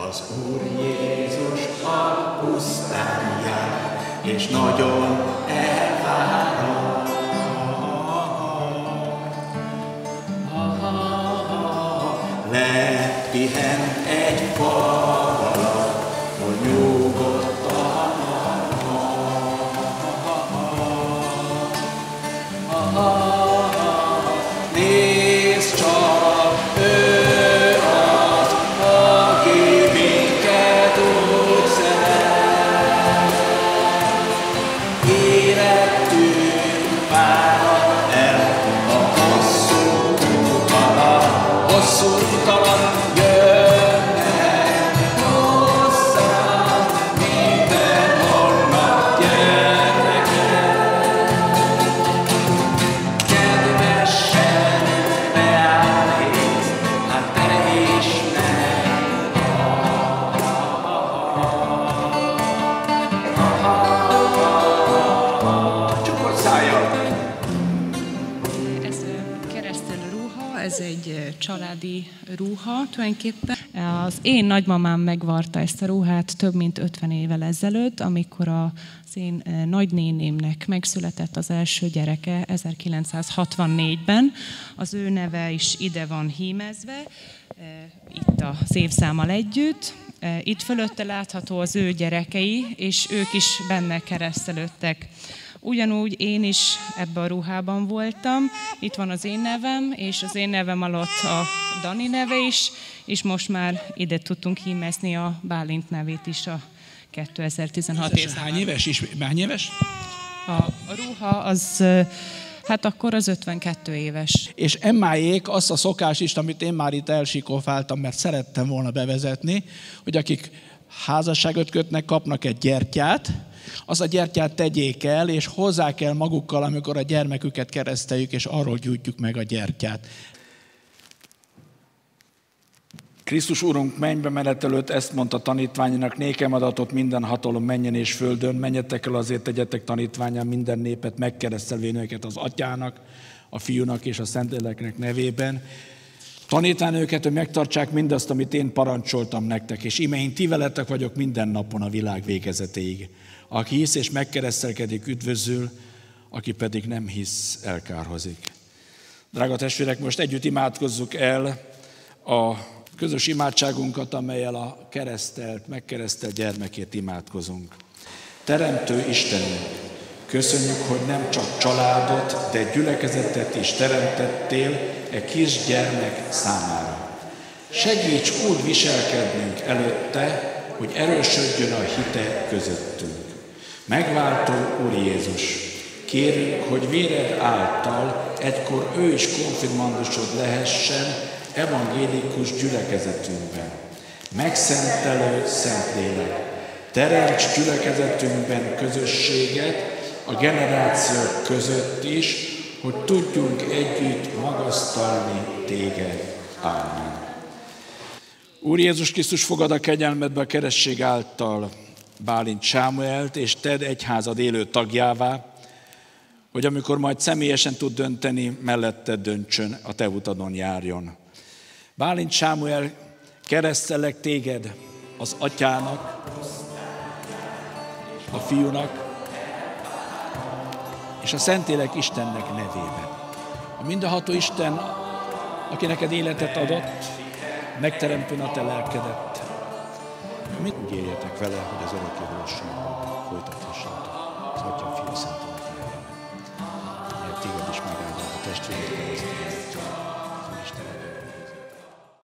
Az Úr Jézus a pusztán jár, és nagyon elvárja. Lepihent egy fal alatt, hogy nyugodtan nézd csak, ő az, aki minket úgy szeret. Érettünk fáradt el a hosszú út alatt, hosszú út alatt jönnek hozzám mindenhonnan gyermekek. Kedvesen beállíts, hát te is csukott szájjal. Ez keresztelő ruha, ez egy családi ruha tulajdonképpen. Az én nagymamám megvarta ezt a ruhát több mint 50 évvel ezelőtt, amikor az én nagynénémnek megszületett az első gyereke 1964-ben. Az ő neve is ide van hímezve, itt az évszámmal együtt. Itt fölötte látható az ő gyerekei, és ők is benne keresztelődtek. Ugyanúgy én is ebben a ruhában voltam. Itt van az én nevem, és az én nevem alatt a Dani neve is, és most már ide tudtunk hímezni a Bálint nevét is a 2016 évben. Hány éves? A ruha az, hát akkor az 52 éves. És Emmáék azt a szokást is, amit én már itt elsikofáltam, mert szerettem volna bevezetni, hogy akik házasságot kötnek, kapnak egy gyertyát, azt a gyertyát tegyék el, és hozzák el magukkal, amikor a gyermeküket kereszteljük, és arról gyújtjuk meg a gyertyát. Krisztus Urunk mennybe menet előtt ezt mondta tanítványának, nékem adatot minden hatalom mennyen és földön, menjetek el azért, tegyetek tanítvánnyá minden népet, megkeresztelvén őket az Atyának, a Fiúnak és a Szentléleknek nevében. Tanítván őket, hogy megtartsák mindazt, amit én parancsoltam nektek, és íme én ti veletek vagyok minden napon a világ végezetéig. Aki hisz és megkeresztelkedik, üdvözül, aki pedig nem hisz, elkárhozik. Drága testvérek, most együtt imádkozzuk el a közös imádságunkat, amellyel a keresztelt, megkeresztelt gyermekét imádkozunk. Teremtő Istenünk, köszönjük, hogy nem csak családot, de gyülekezetet is teremtettél e kis gyermek számára. Segíts úgy viselkednünk előtte, hogy erősödjön a hite közöttünk. Megváltó Úr Jézus, kérünk, hogy véred által egykor ő is konfirmandusod lehessen evangélikus gyülekezetünkben. Megszentelő Szentlélek, teremts gyülekezetünkben közösséget a generációk között is, hogy tudjunk együtt magasztalni téged. Ámen. Úr Jézus Krisztus, fogad a kegyelmedbe a keresztség által Bálint Sámuelt, és tedd egyházad élő tagjává, hogy amikor majd személyesen tud dönteni, melletted döntsön, a te utadon járjon. Bálint Sámuel, keresztellek téged az Atyának, a Fiúnak és a Szentlélek Istennek nevében. A mindenható Isten, aki neked életet adott, megteremtőn a te lelkedet. Mit úgy éljetek vele, hogy az örökké valóságban folytathassátok az Atya, Fiú, Szentlélek nevében. Mert téged is megáldom a testvéred keresztül, az Isten.